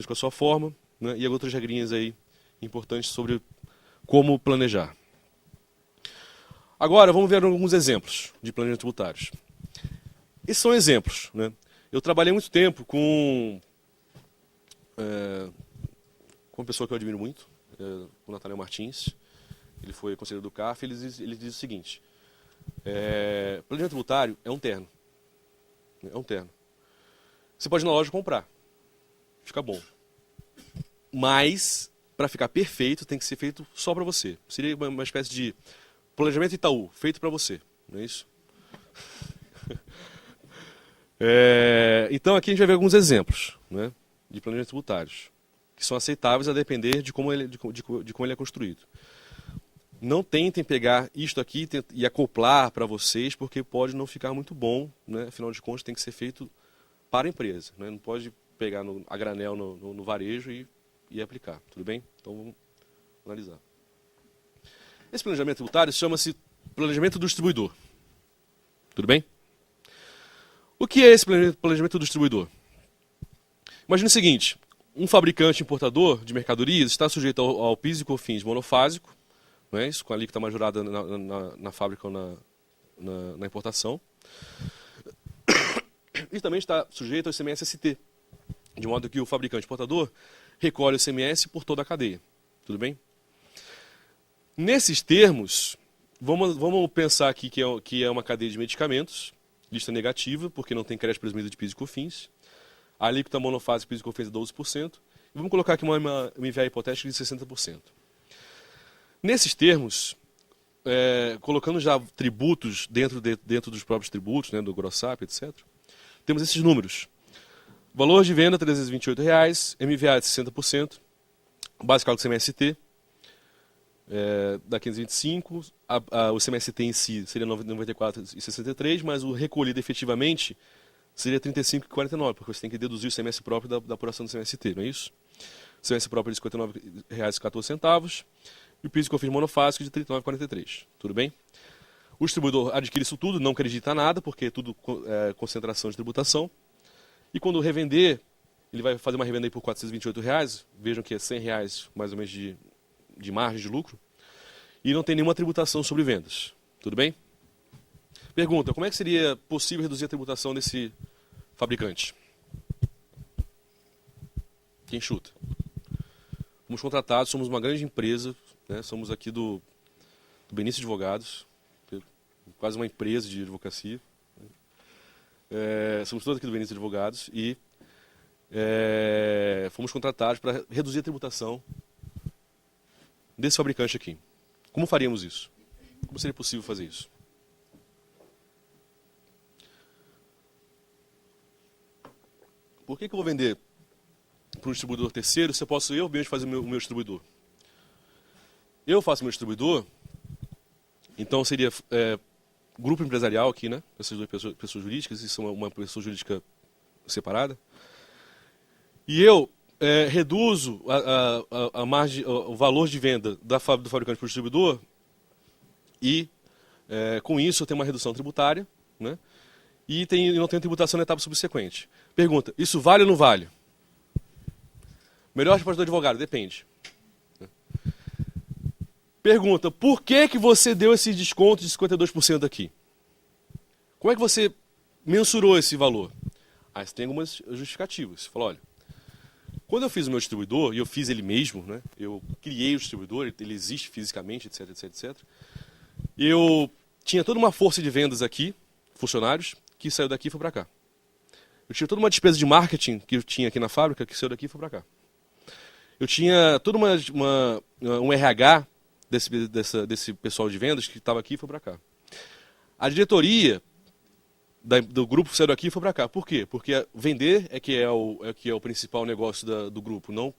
com a sua forma, né, e outras regrinhas aí importantes sobre como planejar. Agora, vamos ver alguns exemplos de planejamento tributários. Esses são exemplos, né? Eu trabalhei muito tempo com uma pessoa que eu admiro muito, o Nathaniel Martins. Ele foi conselheiro do CAF. Ele diz o seguinte: planejamento tributário é um terno. É um terno. Você pode ir na loja comprar. Fica bom. Mas, para ficar perfeito, tem que ser feito só para você. Seria uma espécie de planejamento Itaú, feito para você. Não é isso? Então, aqui a gente vai ver alguns exemplos, né, de planejamentos tributários, que são aceitáveis a depender de como ele é construído. Não tentem pegar isto aqui e acoplar para vocês, porque pode não ficar muito bom, né? Afinal de contas, tem que ser feito para a empresa, né? Não pode pegar a granel no varejo e aplicar, tudo bem? Então vamos analisar. Esse planejamento tributário chama-se planejamento do distribuidor, tudo bem? O que é esse planejamento do distribuidor? Imagine o seguinte: um fabricante importador de mercadorias está sujeito ao PIS e COFINS monofásico, não é isso? Com a alíquota majorada na fábrica ou na importação. E também está sujeito ao ICMS-ST, de modo que o fabricante importador recolhe o ICMS por toda a cadeia. Tudo bem? Nesses termos, vamos pensar aqui que é uma cadeia de medicamentos, lista negativa, porque não tem crédito presumido de PIS e COFINS. A alíquota monofásica PIS e COFINS é 12%. E vamos colocar aqui uma IVA hipotética de 60%. Nesses termos, colocando já tributos dentro dos próprios tributos, né, do GROSSAP, etc., temos esses números. Valor de venda, R$ 328, MVA de 60%, base cálculo CMST, da 525, o CMST em si seria 94,63, mas o recolhido efetivamente seria 35,49, porque você tem que deduzir o CMS próprio da apuração do CMST, não é isso? O CMS próprio é de R$ 59,14 e o PIS e COFINS monofásico de R$ 39,43. Tudo bem? O distribuidor adquire isso tudo, não acredita nada, porque é tudo concentração de tributação. E quando revender, ele vai fazer uma revenda aí por R$ 428, vejam que é R$ 100 mais ou menos de margem de lucro, e não tem nenhuma tributação sobre vendas. Tudo bem? Pergunta: como é que seria possível reduzir a tributação desse fabricante? Quem chuta? Fomos contratados, somos uma grande empresa, né? Somos aqui do Benício Advogados, quase uma empresa de advocacia. Somos todos aqui do Benício Advogados e fomos contratados para reduzir a tributação desse fabricante aqui. Como faríamos isso? Como seria possível fazer isso? Por que eu vou vender para um distribuidor terceiro se eu posso mesmo fazer o meu distribuidor? Eu faço meu distribuidor, então seria grupo empresarial aqui, né? Essas duas pessoas jurídicas, isso é uma pessoa jurídica separada. E eu reduzo a margem, o valor de venda do fabricante para o distribuidor e, com isso, eu tenho uma redução tributária, né? E não tenho tributação na etapa subsequente. Pergunta: isso vale ou não vale? Melhor resposta do advogado: depende. Pergunta: por que você deu esse desconto de 52% aqui? Como é que você mensurou esse valor? Você tem algumas justificativas. Você fala: olha, quando eu fiz o meu distribuidor, e eu fiz ele mesmo, né? Eu criei o distribuidor, ele existe fisicamente, etc, etc, etc. Eu tinha toda uma força de vendas aqui, funcionários, que saiu daqui e foi para cá. Eu tinha toda uma despesa de marketing que eu tinha aqui na fábrica, que saiu daqui e foi para cá. Eu tinha todo um RH desse pessoal de vendas que estava aqui e foi para cá. A diretoria do grupo saiu daqui e foi para cá. Por quê? Porque vender é que é o principal negócio do grupo, não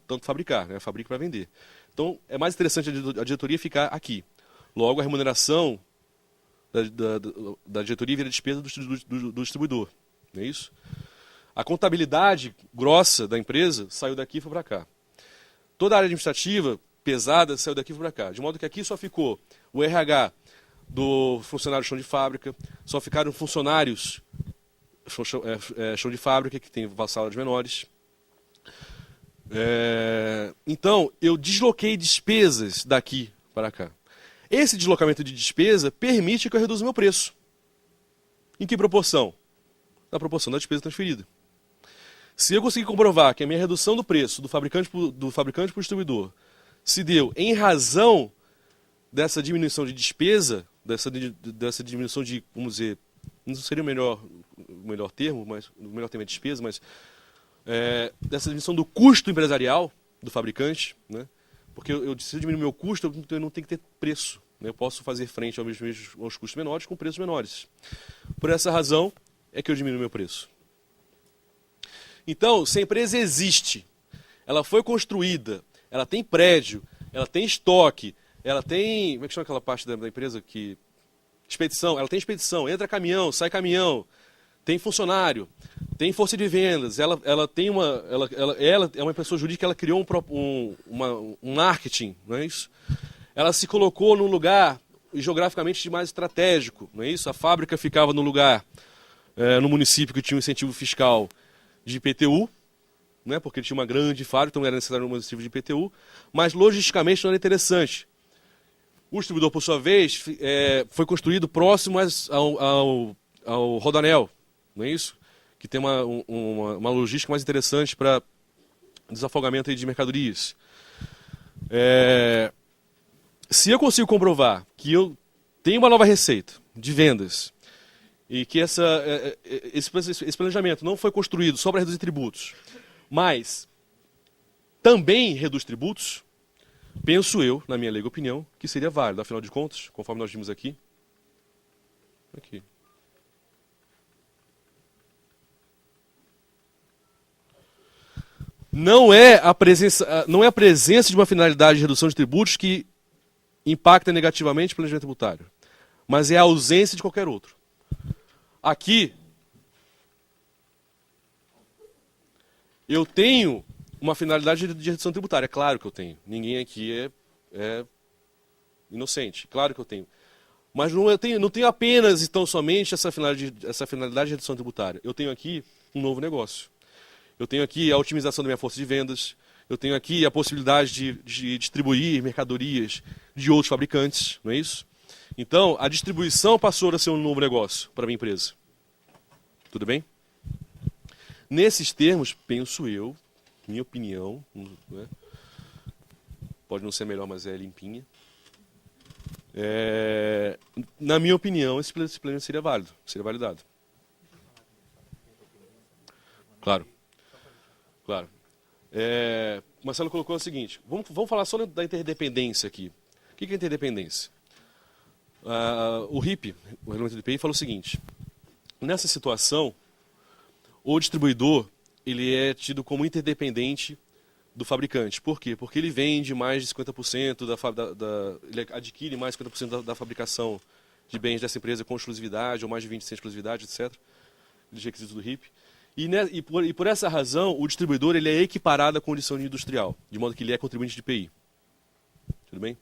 tanto fabricar, né? Fabrica para vender. Então, é mais interessante a diretoria ficar aqui. Logo, a remuneração da diretoria vira despesa do distribuidor. Não é isso? A contabilidade grossa da empresa saiu daqui e foi para cá. Toda a área administrativa pesada saiu daqui e foi para cá. De modo que aqui só ficou o RH do funcionário chão de fábrica, só ficaram funcionários chão de fábrica, que tem salários menores. Então, eu desloquei despesas daqui para cá. Esse deslocamento de despesa permite que eu reduza o meu preço. Em que proporção? Na proporção da despesa transferida. Se eu conseguir comprovar que a minha redução do preço do fabricante para o distribuidor se deu em razão dessa diminuição de despesa, dessa diminuição de, vamos dizer, não seria o melhor termo, mas o melhor termo é despesa, mas dessa diminuição do custo empresarial do fabricante, né? Porque se eu diminuir meu custo, eu não tenho que ter preço, né? Eu posso fazer frente aos custos menores com preços menores. Por essa razão é que eu diminuo meu preço. Então, se a empresa existe, ela foi construída, ela tem prédio, ela tem estoque, ela tem... Como é que chama aquela parte da empresa que... Expedição, ela tem expedição, entra caminhão, sai caminhão, tem funcionário, tem força de vendas, ela é uma pessoa jurídica, ela criou um marketing, não é isso? Ela se colocou num lugar geograficamente mais estratégico, não é isso? A fábrica ficava no lugar, no município que tinha um incentivo fiscal de IPTU, né? Porque tinha uma grande fábrica, então era necessário um incentivo de IPTU, mas logisticamente não era interessante. O distribuidor, por sua vez, foi construído próximo ao Rodoanel, não é isso? Que tem uma logística mais interessante para desafogamento aí de mercadorias. Se eu consigo comprovar que eu tenho uma nova receita de vendas e que esse planejamento não foi construído só para reduzir tributos, mas também reduz tributos, penso eu, na minha leiga opinião, que seria válido. Afinal de contas, conforme nós vimos aqui. Não é a presença de uma finalidade de redução de tributos que impacta negativamente o planejamento tributário, mas é a ausência de qualquer outro. Aqui, eu tenho uma finalidade de redução tributária, é claro que eu tenho. Ninguém aqui é inocente, claro que eu tenho. Mas não tenho apenas, então, somente essa finalidade de redução tributária. Eu tenho aqui um novo negócio. Eu tenho aqui a otimização da minha força de vendas. Eu tenho aqui a possibilidade de distribuir mercadorias de outros fabricantes, não é isso? Então, a distribuição passou a ser um novo negócio para a minha empresa. Tudo bem? Nesses termos, penso eu, minha opinião, né? Pode não ser melhor, mas é limpinha. Na minha opinião, esse planejamento seria válido, seria validado. Claro. Claro. Marcelo colocou o seguinte, vamos falar só da interdependência aqui. O que é interdependência? O RIP, o Regulamento do IPI, falou o seguinte, nessa situação, o distribuidor ele é tido como interdependente do fabricante. Por quê? Porque ele vende mais de 50%, ele adquire mais de 50% da fabricação de bens dessa empresa com exclusividade, ou mais de 20% de exclusividade, etc. Dos requisitos do RIP. E por essa razão, o distribuidor ele é equiparado à condição industrial, de modo que ele é contribuinte de IPI. Tudo bem?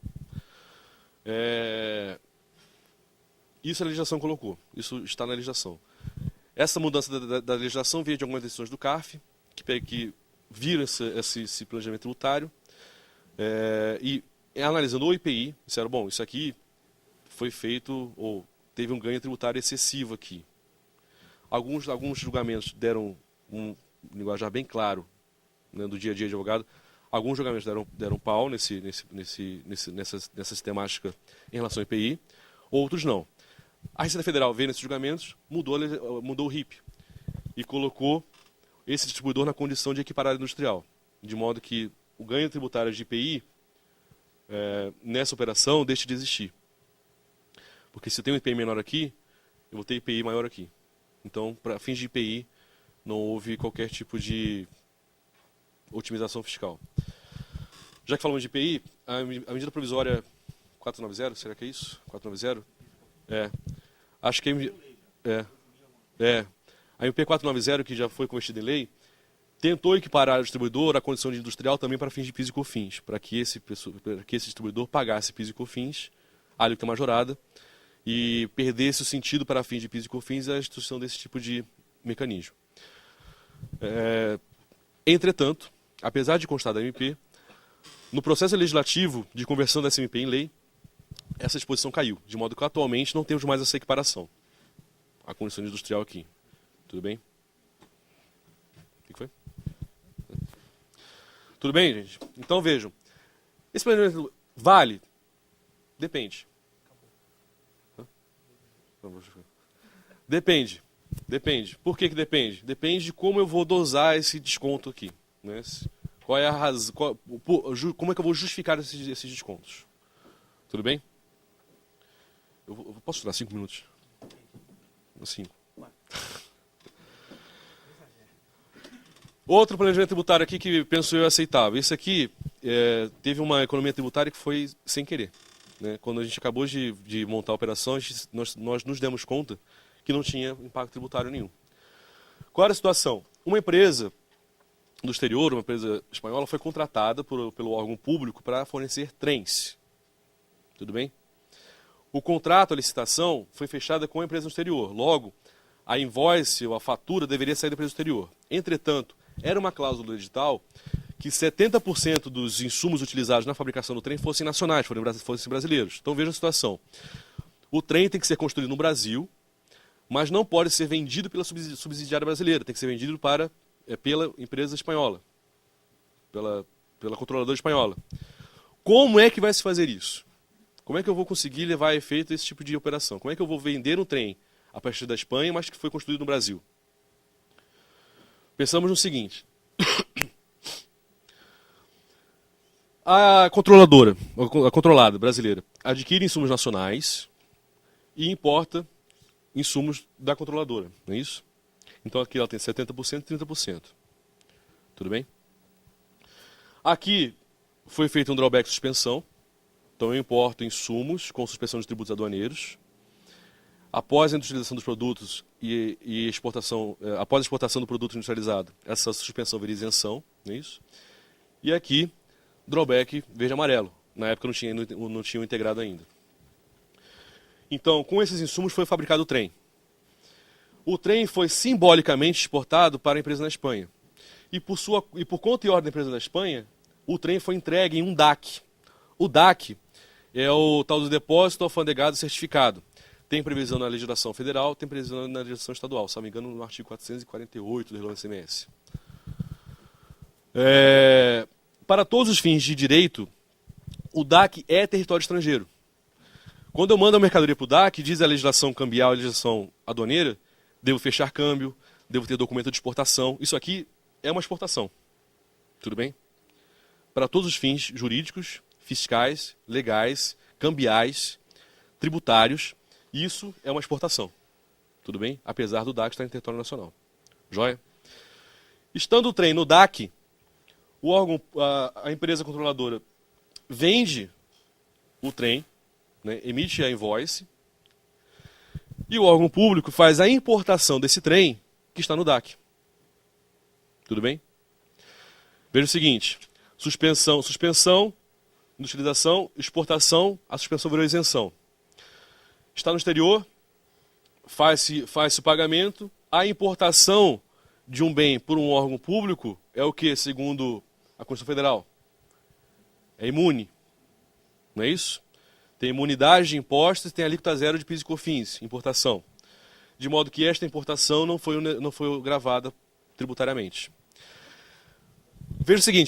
Isso a legislação colocou, isso está na legislação. Essa mudança da legislação veio de algumas decisões do CARF, que viram esse planejamento tributário, e analisando o IPI, disseram, bom, isso aqui foi feito, ou teve um ganho tributário excessivo aqui. Alguns julgamentos deram um linguajar bem claro, né, do dia a dia de advogado. Alguns julgamentos deram pau nessa sistemática em relação ao IPI, outros não. A Receita Federal veio nesses julgamentos, mudou o RIP e colocou esse distribuidor na condição de equiparado industrial, de modo que o ganho tributário de IPI nessa operação deixe de existir. Porque se eu tenho um IPI menor aqui, eu vou ter IPI maior aqui. Então, para fins de IPI, não houve qualquer tipo de otimização fiscal. Já que falamos de IPI, a medida provisória 490, será que é isso? 490? Acho que a MP 490, que já foi convertida em lei, tentou equiparar o distribuidor à condição de industrial também para fins de PIS e COFINS, para que esse distribuidor pagasse PIS e COFINS, alíquota majorada, e perdesse o sentido para fins de PIS e COFINS a instituição desse tipo de mecanismo. Entretanto, apesar de constar da MP, no processo legislativo de conversão da SMP em lei, essa disposição caiu, de modo que atualmente não temos mais essa equiparação. A condição industrial aqui. Tudo bem? O que foi? Tudo bem, gente? Então vejam. Esse planejamento vale? Depende. Depende. Depende. Por que depende? Depende de como eu vou dosar esse desconto aqui. Né? Qual é a razão? Como é que eu vou justificar esses descontos? Tudo bem? Eu posso tirar 5 minutos? 5. Outro planejamento tributário aqui que penso eu aceitável. Esse aqui teve uma economia tributária que foi sem querer. Né? Quando a gente acabou de montar a operação, nós nos demos conta que não tinha impacto tributário nenhum. Qual era a situação? Uma empresa do exterior, uma empresa espanhola, foi contratada pelo órgão público para fornecer trens. Tudo bem? O contrato, a licitação, foi fechada com a empresa no exterior. Logo, a invoice ou a fatura deveria sair da empresa do exterior. Entretanto, era uma cláusula do edital que 70% dos insumos utilizados na fabricação do trem fossem nacionais, fossem brasileiros. Então veja a situação. O trem tem que ser construído no Brasil, mas não pode ser vendido pela subsidiária brasileira. Tem que ser vendido pela empresa espanhola, pela controladora espanhola. Como é que vai se fazer isso? Como é que eu vou conseguir levar a efeito esse tipo de operação? Como é que eu vou vender um trem a partir da Espanha, mas que foi construído no Brasil? Pensamos no seguinte. A controlada brasileira, adquire insumos nacionais e importa insumos da controladora, não é isso? Então aqui ela tem 70% e 30%. Tudo bem? Aqui foi feito um drawback de suspensão. Então eu importo insumos com suspensão de tributos aduaneiros. Após a industrialização dos produtos e exportação, após a exportação do produto industrializado, essa suspensão vira isenção, não é isso? E aqui, drawback verde e amarelo. Na época não tinha integrado ainda. Então, com esses insumos foi fabricado o trem. O trem foi simbolicamente exportado para a empresa na Espanha. E por conta e ordem da empresa da Espanha, o trem foi entregue em um DAC. O DAC é o tal do depósito alfandegado certificado. Tem previsão na legislação federal, tem previsão na legislação estadual, se não me engano, no artigo 448 do Regulamento ICMS. Para todos os fins de direito, o DAC é território estrangeiro. Quando eu mando a mercadoria para o DAC, diz a legislação cambial, a legislação aduaneira, devo fechar câmbio, devo ter documento de exportação. Isso aqui é uma exportação. Tudo bem? Para todos os fins jurídicos, fiscais, legais, cambiais, tributários, isso é uma exportação. Tudo bem? Apesar do DAC estar em território nacional. Joia? Estando o trem no DAC, a empresa controladora vende o trem, né, emite a invoice, e o órgão público faz a importação desse trem que está no DAC. Tudo bem? Veja o seguinte, suspensão, industrialização, exportação, a suspensão virou isenção. Está no exterior, faz-se o pagamento, a importação de um bem por um órgão público é o que, segundo a Constituição Federal? É imune. Não é isso? Tem imunidade de impostos e tem alíquota zero de PIS e COFINS, importação. De modo que esta importação não foi gravada tributariamente. Veja o seguinte,